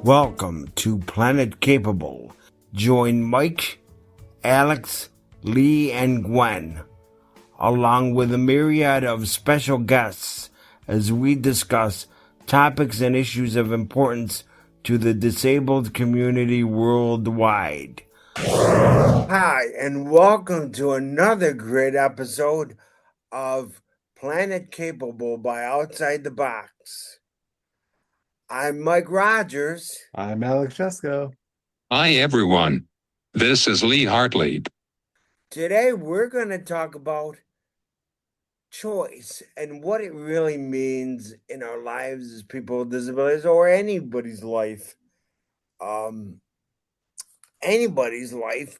Welcome to Planet Capable. Join Mike, Alex, Lee, and Gwen, along with a myriad of special guests, as we discuss topics and issues of importance to the disabled community worldwide. Hi, and welcome to another great episode of Planet Capable by Outside the Box. I'm Mike Rogers. I'm Alex Chesko. Hi, everyone. This is Lee Hartley. Today, we're going to talk about choice and what it really means in our lives as people with disabilities or anybody's life. Anybody's life,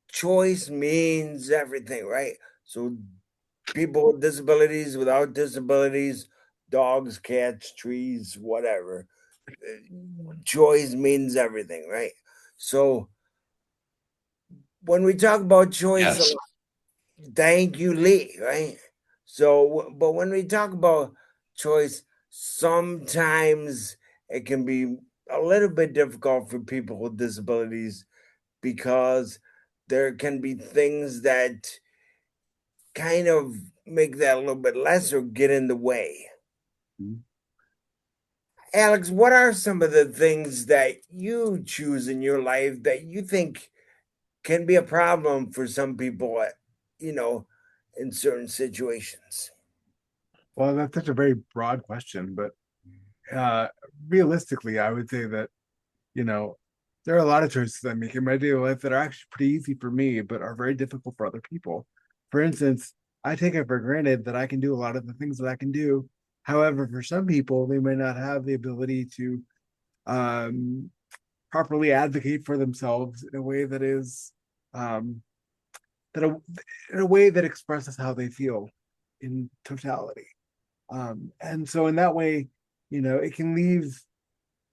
choice means everything, right? So, people with disabilities, without disabilities, dogs, cats, trees, whatever. Choice means everything, right? So, when we talk about choice, Yes. thank you, Lee, right? So, but when we talk about choice, sometimes it can be a little bit difficult for people with disabilities because there can be things that kind of make that a little bit less or get in the way. Mhm. Alex, what are some of the things that you choose in your life that you think can be a problem for some people, you know, in certain situations? Well, that's such a very broad question, but uh, realistically, I would say that, you know, there are a lot of choices I make in my daily life that are actually pretty easy for me, but are very difficult for other people. For instance, I take it for granted that I can do a lot of the things that I can do. However, for some people, they may not have the ability to um, properly advocate for themselves in a way that is um, that a, in a way that expresses how they feel in totality. And so in that way, it can leave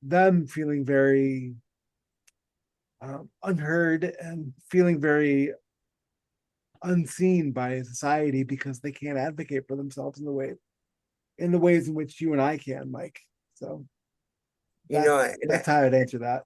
them feeling very unheard and feeling very unseen by society because they can't advocate for themselves in the ways in which you and I can, Mike. So You know, that's how I'd answer that.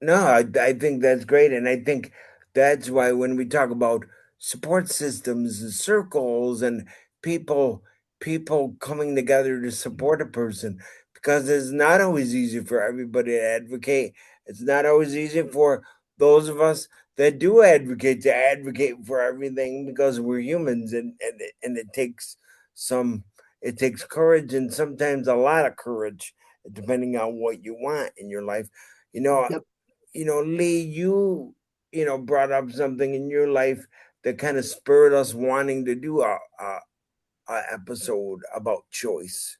no, I think that's great. And I think that's why when we talk about support systems and circles and people, people coming together to support a person, because it's not always easy for everybody to advocate. It's not always easy for those of us that do advocate to advocate for everything because we're humans and it takes some it takes courage and sometimes a lot of courage depending on what you want in your life. You know, Yep. Lee, you brought up something in your life that kind of spurred us wanting to do a episode about choice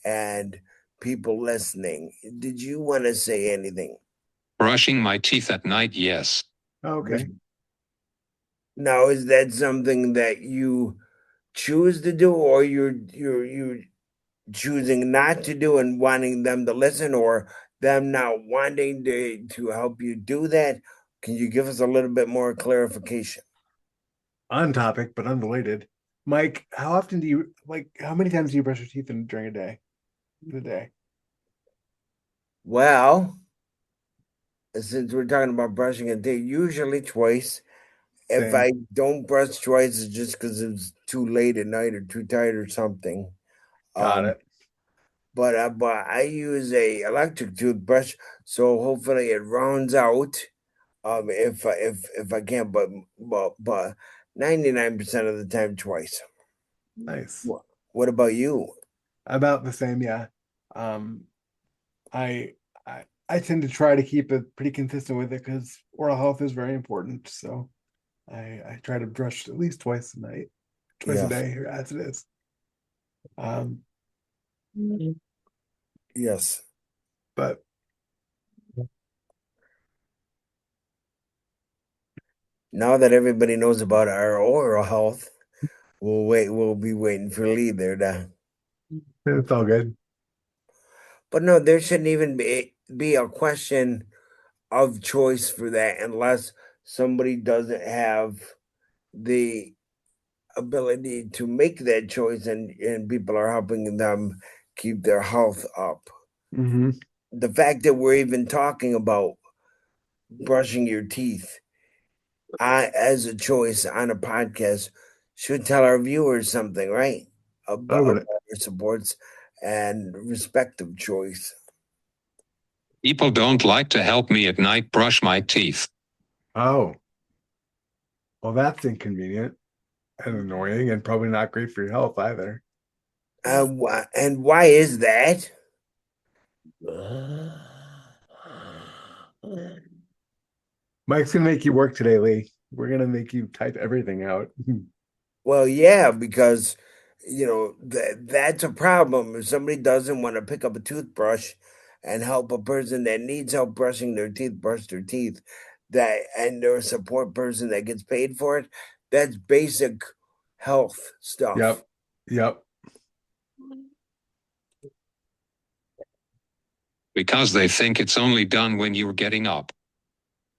and people listening. Did you want to say anything? Brushing my teeth at night, yes. Okay. Now, is that something that you choose to do, or you're choosing not to do and wanting them to listen, or them not wanting to help you do that? Can you give us a little bit more clarification? On topic, but unrelated. Mike, how often do you how many times do you brush your teeth during a day? In a day? Well, since we're talking about brushing a day, usually twice. If Same. I don't brush twice, it's just because it's too late at night or too tired or something. Got Um, it. but I use a electric toothbrush, so hopefully it rounds out. If I can, but 99% of the time twice. Nice. What about you? About the same, yeah. Um, I I tend to try to keep it pretty consistent with it because oral health is very important. So I try to brush at least twice a night, twice a Yes, day, as it is. Um, yes. but Now that everybody knows about our oral health, we'll wait. We'll be waiting for Lee there to. it's all good. But no, there shouldn't even be a question of choice for that unless somebody doesn't have the ability to make that choice and people are helping them keep their health up. Hmm. the fact that we're even talking about brushing your teeth as a choice on a podcast should tell our viewers something, right? I About would. our supports and respective choice. People don't like to help me at night brush my teeth. Oh, well, that's inconvenient and annoying, and probably not great for your health either. And why is that? Mike's gonna make you work today, Lee. We're gonna make you type everything out. Well, yeah, because that's a problem. If somebody doesn't want to pick up a toothbrush and help a person that needs help brushing their teeth brush their teeth, and they're a support person that gets paid for it, that's basic health stuff. Yep. Yep. Because they think it's only done when you're getting up.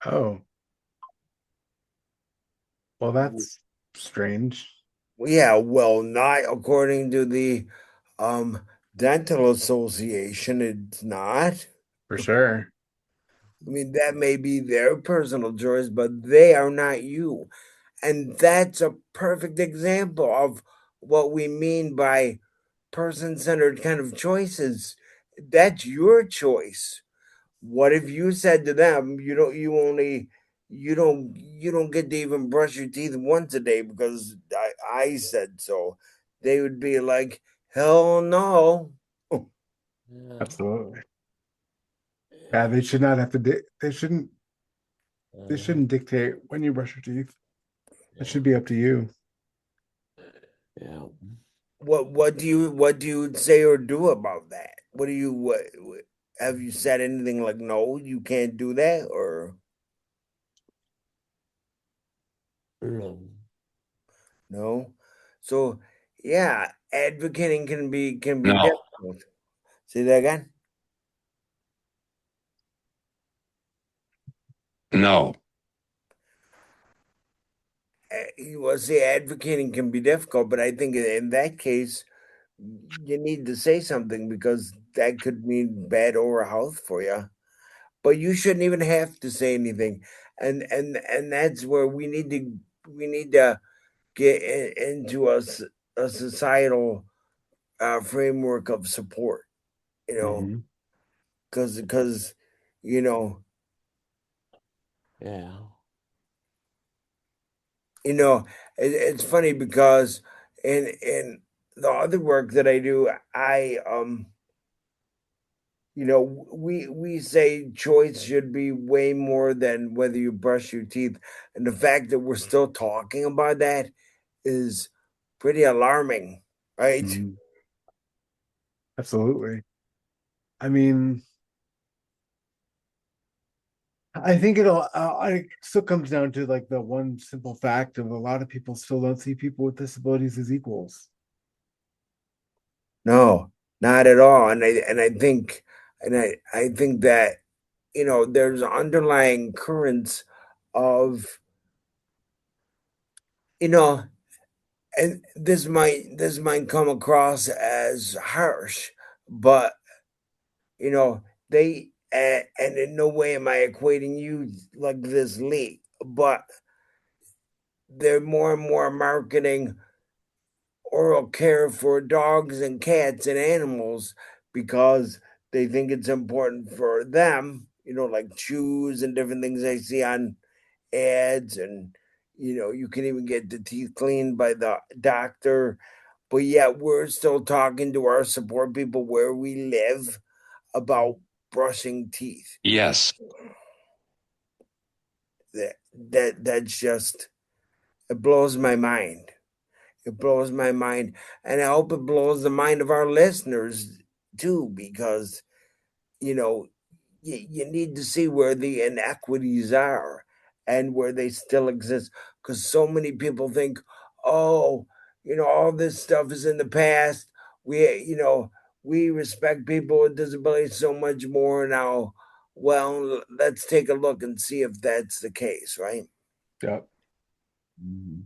Oh, well, that's strange. Yeah, well, not according to the um dental association, it's not. For sure. I mean, that may be their personal choice, but they are not you. And that's a perfect example of what we mean by person centered kind of choices. That's your choice. What if you said to them, you don't get to even brush your teeth once a day because I said so. They would be like, hell no. Absolutely. Yeah, they should not have to. They shouldn't dictate when you brush your teeth. It should be up to you. Yeah. What do you say or do about that? What have you said anything like no, you can't do that or No. no? So yeah, advocating can be No, difficult. Say that again. no, Well, see, advocating can be difficult, but I think in that case, you need to say something because that could mean bad oral health for you. But you shouldn't even have to say anything, and that's where we need to get into a societal framework of support. You know, Hmm. because you know Yeah. it's funny because in the other work that I do, I we say choice should be way more than whether you brush your teeth, and the fact that we're still talking about that is pretty alarming, right? Hmm. Absolutely. I mean, I think it still comes down to like the one simple fact of a lot of people still don't see people with disabilities as equals. No, not at all. I think that there's underlying currents of you know and this might come across as harsh, but they and in no way am I equating you like this, Lee, but they're more and more marketing oral care for dogs and cats and animals because they think it's important for them, like chews and different things I see on ads. And you can even get the teeth cleaned by the doctor, but yet we're still talking to our support people where we live about brushing teeth. yes. That's just, it blows my mind. It blows my mind, and I hope it blows the mind of our listeners too, because you know you need to see where the inequities are and where they still exist. Because so many people think, oh, all this stuff is in the past. We respect people with disabilities so much more now. Well, let's take a look and see if that's the case, right? Yep. Mhm.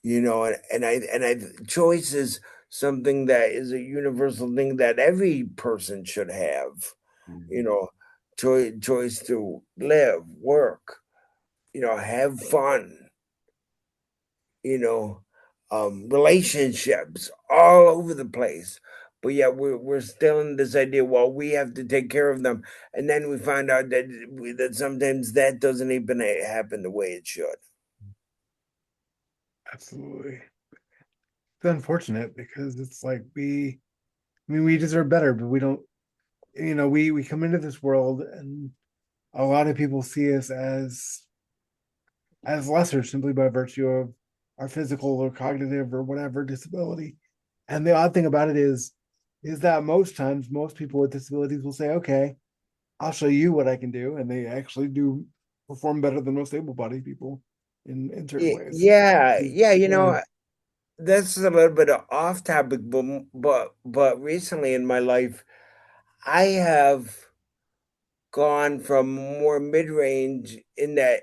And I choice is something that is a universal thing that every person should have. you know, choice to live, work, have fun, you know, relationships all over the place. But yet we're still in this idea. Well, we have to take care of them, and then we find out that sometimes that doesn't even happen the way it should. Absolutely. It's unfortunate because it's like we deserve better, but we don't, we come into this world and a lot of people see us as lesser simply by virtue of our physical or cognitive or whatever disability. And the odd thing about it is that most times most people with disabilities will say, okay, I'll show you what I can do. And they actually do perform better than most able-bodied people in certain ways. Yeah. Yeah. That's a little bit of off topic, but recently in my life, I have gone from more mid-range in that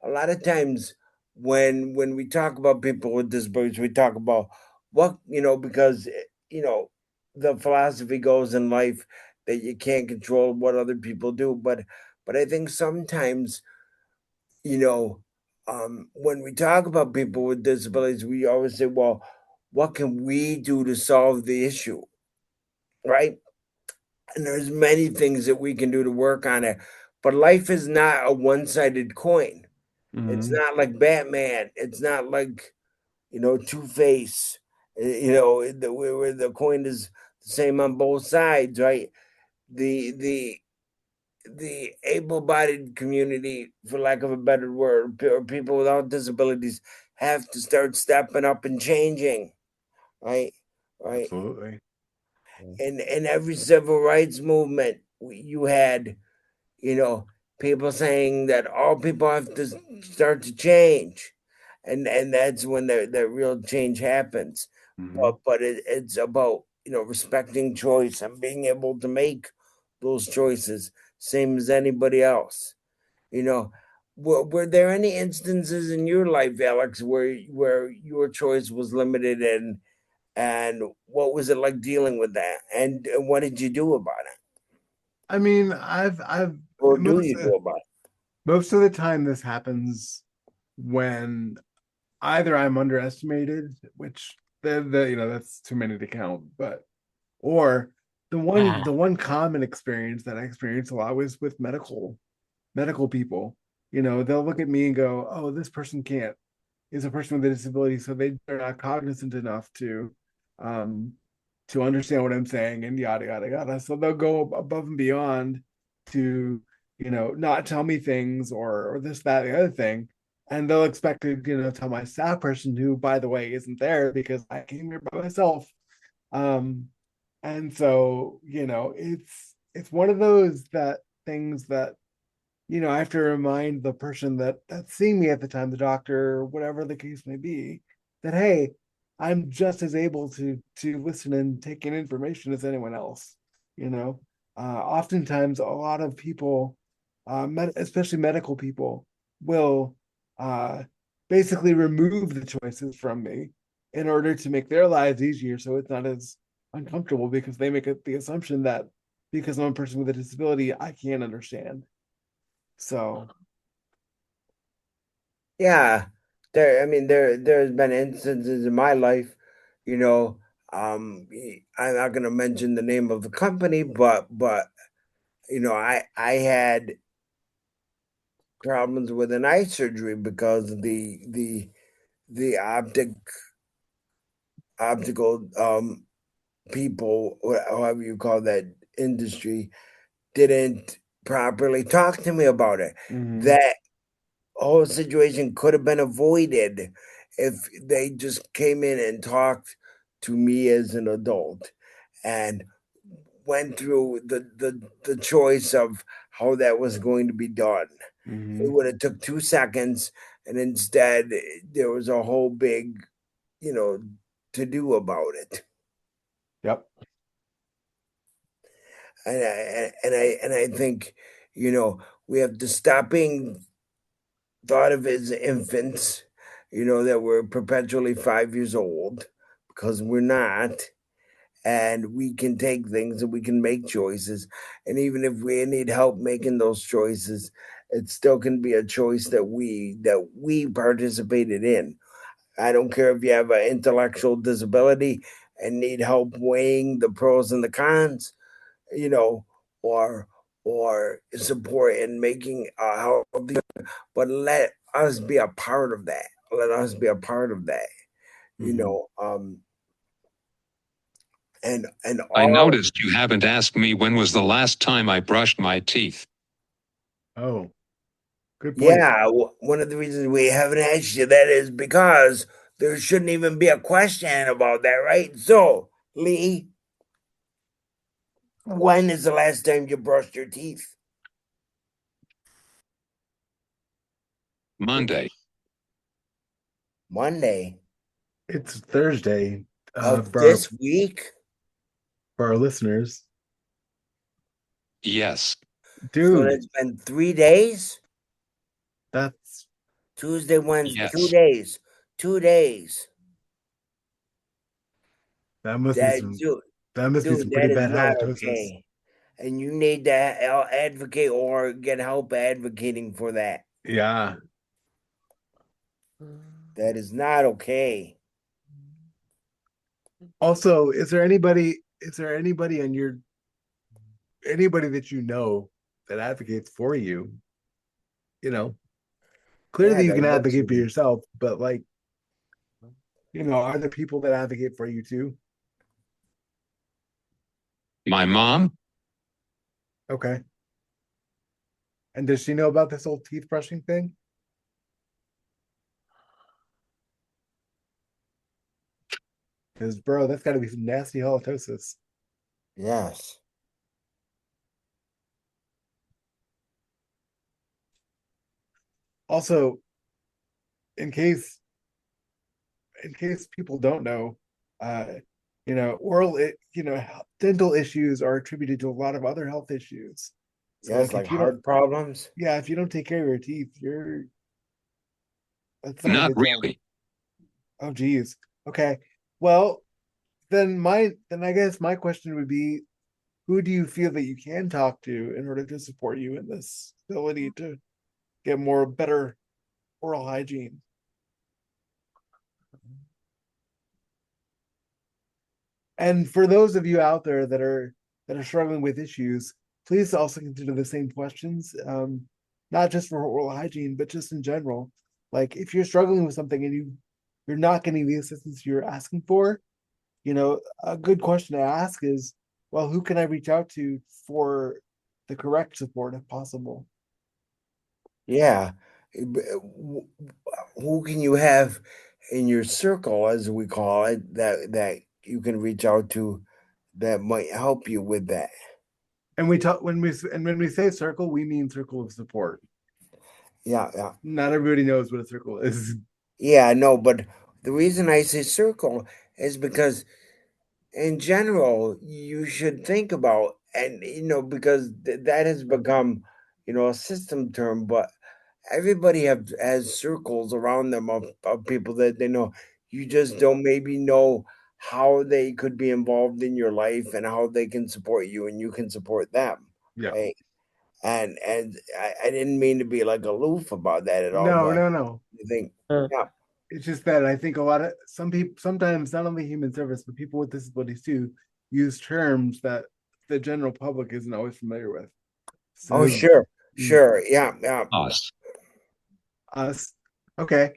a lot of times when we talk about people with disabilities, we talk about what, because the philosophy goes in life that you can't control what other people do, but I think sometimes, you know when we talk about people with disabilities, we always say, well, what can we do to solve the issue, right? And there's many things that we can do to work on it. But life is not a one-sided coin. It's Mhm. not like Batman. It's not like, Two-Face. Where the coin is the same on both sides, right? The the the able-bodied community, for lack of a better word, or people without disabilities, have to start stepping up and changing, right? Right. Absolutely. In every civil rights movement, you had, you know, people saying that all people have to start to change, and that's when the real change happens. Mhm. But it's about, respecting choice and being able to make those choices, same as anybody else. You know, were there any instances in your life, Alex, where your choice was limited, and what was it like dealing with that, and what did you do about it, I mean, I've or do most you do about it? most of the time this happens when either I'm underestimated, which that's too many to count, but or the one common experience that I experience a lot was with medical people. They'll look at me and go, "Oh, this person can't is a person with a disability, so they're not cognizant enough um to understand what I'm saying and yada yada yada." So they'll go above and beyond to not tell me things or this that the other thing, and they'll expect to tell my staff person, who by the way isn't there because I came here by myself. um and so it's one of those that things that I have to remind the person that's seeing me at the time, the doctor, whatever the case may be, that hey, I'm just as able to listen and take in information as anyone else. Oftentimes a lot of people, especially medical people, will uh, basically remove the choices from me in order to make their lives easier, so it's not as uncomfortable because they make the assumption that because I'm a person with a disability, I can't understand. So, Yeah, I mean, there's been instances in my life, you know. I'm not going to mention the name of the company, but I had problems with an eye surgery because the optical people, or however you call that industry, didn't properly talk to me about it. mhm, That whole situation could have been avoided if they just came in and talked to me as an adult and went through the choice of how that was going to be done. It mhm. would have took 2 seconds, and instead there was a whole big, you know, to do about it. Yep. And I think, we have to stop being thought of as infants, that we're perpetually 5 years old, because we're not. and we can take things and we can make choices. And even if we need help making those choices, it still can be a choice that we participated in. I don't care if you have an intellectual disability and need help weighing the pros and the cons, you know, or support in making a healthy. But let us be a part of that. Let us be a part of that. You Mhm. know, and I all. noticed you haven't asked me when was the last time I brushed my teeth. Oh, good point. Yeah, one of the reasons we haven't asked you that is because there shouldn't even be a question about that, right? So, Lee, when is the last time you brushed your teeth? Monday. Monday It's Thursday, of for this week? our listeners. Yes. So Dude, that's been 3 days? that's Tuesday, Wednesday, two Yes. days. 2 days. that must be That some dude, that must be some dude, pretty that is bad not halitosis. okay. And you need to advocate or get help advocating for that. Yeah. That is not okay. Also, is there anybody on your anybody that you know that advocates for you? You know, Yeah, clearly you that can works advocate with for you. yourself, but like, are there people that advocate for you too? My mom? Okay. And does she know about this whole teeth brushing thing? Because bro, that's gotta be some nasty halitosis. Yes. Also, in case people don't know, uh, dental issues are attributed to a lot of other health issues. So Yes, like like if you don't, heart problems. yeah, if you don't take care of your teeth, that's not a Not good thing. really. Oh geez. Okay. Well, then I guess my question would be, who do you feel that you can talk to in order to support you in this ability to get more better oral hygiene? And for those of you out there that are struggling with issues, please also consider the same questions, not just for oral hygiene, but just in general. Like if you're struggling with something and you're not getting the assistance you're asking for, a good question to ask is, well, who can I reach out to for the correct support if possible? Yeah. Who can you have in your circle, as we call it, that you can reach out to that might help you with that? And when we say circle, we mean circle of support. Yeah, yeah. Not everybody knows what a circle is. Yeah, no, but the reason I say circle is because in general you should think about, and because that has become a system term, but everybody has circles around them of people that they know. You just don't maybe know how they could be involved in your life and how they can support you and you can support them, Yeah. right? And I didn't mean to be like aloof about that at all, No, but no, no. I think, yeah, It's just that I think a lot of some people sometimes not only human service, but people with disabilities too use terms that the general public isn't always familiar with. oh So sure, mm, sure, yeah, yeah. Us. us, okay,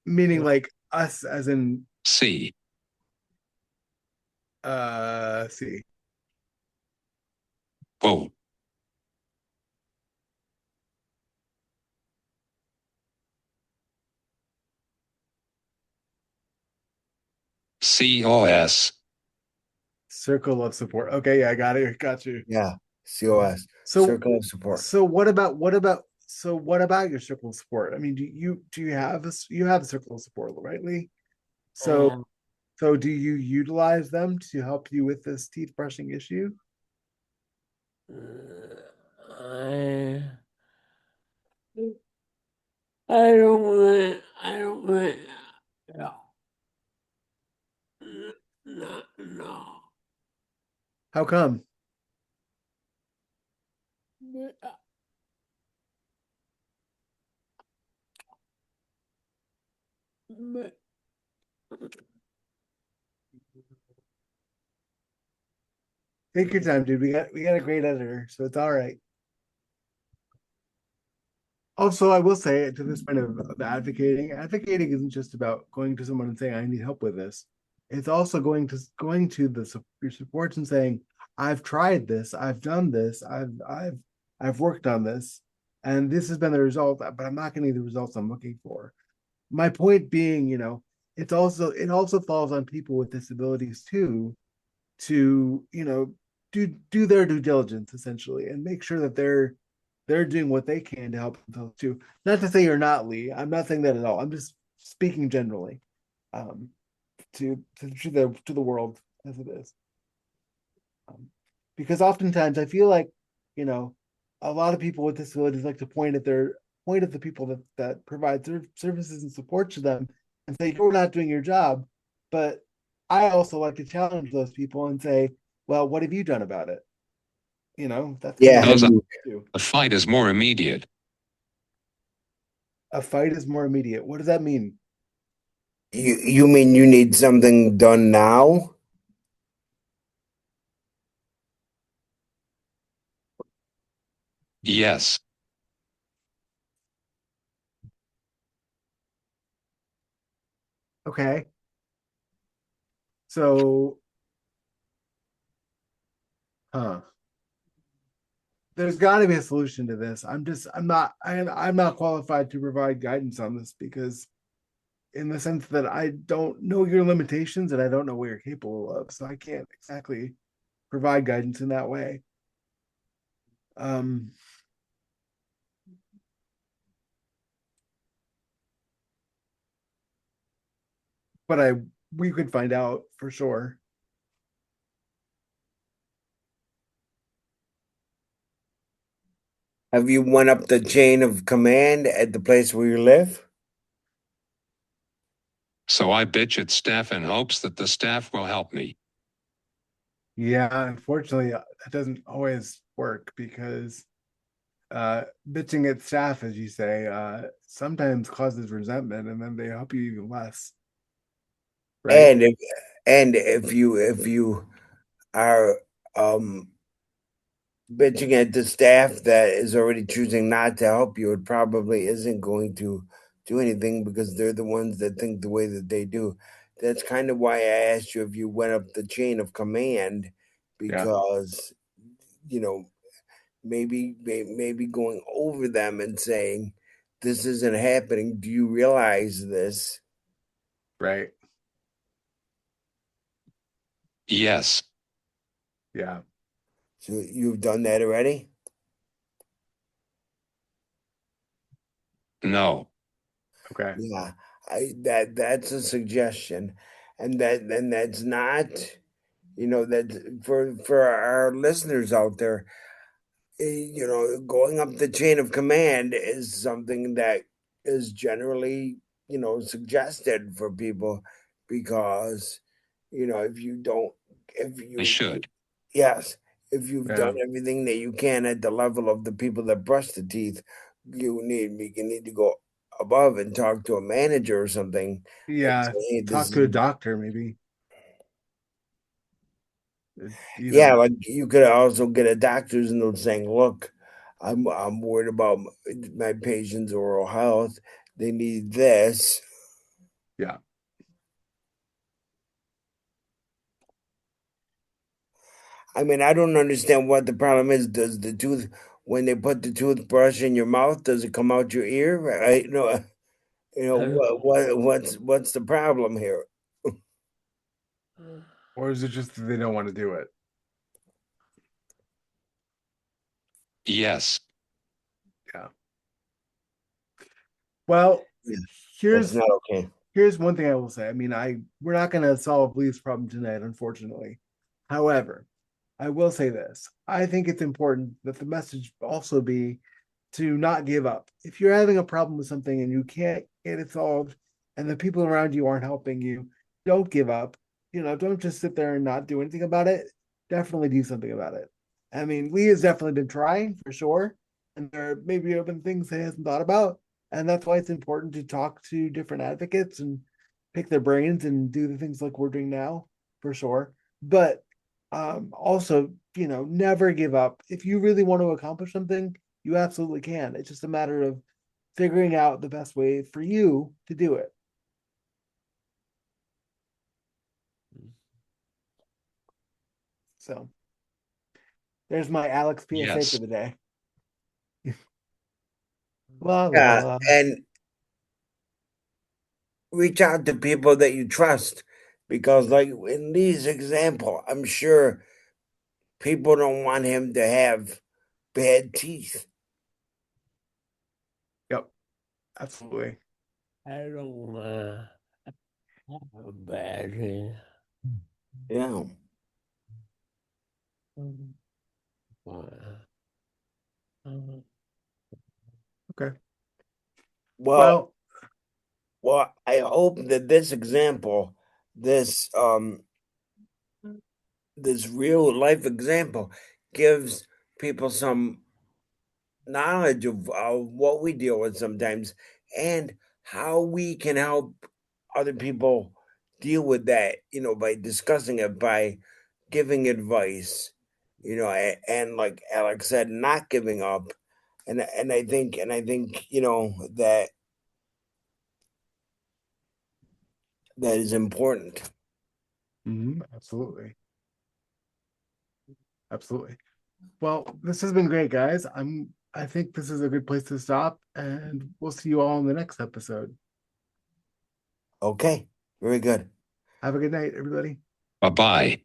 meaning like us as in C. see. Whoa. COS. Circle of support. Okay, yeah, I got it. Got you. Yeah, COS, So Circle of Support. what about your circle of support? I mean, do you have this you have a circle of support, right, Lee? So Um, so do you utilize them to help you with this teeth brushing issue? I I don't want. Yeah. How come? Take your time, dude. We got a great editor, so it's all right. Also, I will say to this point of advocating, advocating isn't just about going to someone and saying, I need help with this. It's also going to your supports and saying, I've tried this, I've done this, I've worked on this, and this has been the result, but I'm not getting the results I'm looking for. My point being, it also falls on people with disabilities too, to, do their due diligence essentially and make sure that they're doing what they can to help themselves too. Not to say you're not, Lee. I'm not saying that at all. I'm just speaking generally, um, to the world as it is. Because oftentimes I feel like, you know, a lot of people with disabilities like to point at the people that provide services and support to them and say, you're not doing your job. But I also like to challenge those people and say, well, what have you done about it? That's kind Yeah. of Those what are, I do. the fight is more immediate. A fight is more immediate. What does that mean? You mean you need something done now? Yes. Okay. So, huh. There's got to be a solution to this. I'm not qualified to provide guidance on this because in the sense that I don't know your limitations and I don't know what you're capable of. So I can't exactly provide guidance in that way. Um, but we could find out for sure. Have you went up the chain of command at the place where you live? So I bitch at staff in hopes that the staff will help me. Yeah, unfortunately, that doesn't always work because bitching at staff, as you say, sometimes causes resentment and then they help you even less. Right? And if you are um bitching at the staff that is already choosing not to help you, it probably isn't going to do anything because they're the ones that think the way that they do. That's kind of why I asked you if you went up the chain of command, Yeah. because you know maybe going over them and saying this isn't happening. Do you realize this? Right. Yes. Yeah. So you've done that already? No. Okay. Yeah, that's a suggestion, and that's not, that for our listeners out there, going up the chain of command is something that is generally, suggested for people because, if you don't, if I you, should. yes, if you've Yeah. done everything that you can at the level of the people that brush the teeth, you need to go above and talk to a manager or something and Yeah. say, hey, this Talk is to a doctor, maybe. You yeah, know, like you could also get a doctor's note saying, look, I'm worried about my patient's oral health. They need this. yeah. I mean, I don't understand what the problem is. Does the tooth, when they put the toothbrush in your mouth, does it come out your ear? Right? What's the problem here? Or is it just that they don't want to do it? Yes. Yeah. Well, Yeah, that's here's not okay. here's one thing I will say. I mean, we're not going to solve Lee's problem tonight, unfortunately. However, I will say this. I think it's important that the message also be to not give up. If you're having a problem with something and you can't get it solved and the people around you aren't helping you, don't give up. don't just sit there and not do anything about it. Definitely do something about it. I mean, Lee has definitely been trying for sure, and there maybe have been things he hasn't thought about, and that's why it's important to talk to different advocates and pick their brains and do the things like we're doing now for sure. But also, never give up. If you really want to accomplish something, you absolutely can. It's just a matter of figuring out the best way for you to do it. So there's my Alex PSA Yes. for the day. La, la, Yeah, la. and reach out to people that you trust, because like in Lee's example, I'm sure people don't want him to have bad teeth. Yep, absolutely. I don't have a bad Yeah. Okay. Well, Well, I hope that this example, this this real life example, gives people some knowledge of what we deal with sometimes and how we can help other people deal with that, by discussing it, by giving advice, and like Alex said, not giving up. And I think, that is important. absolutely. Absolutely. Well, this has been great, guys. I think this is a good place to stop, and we'll see you all in the next episode. Okay, very good. Have a good night, everybody. Bye bye.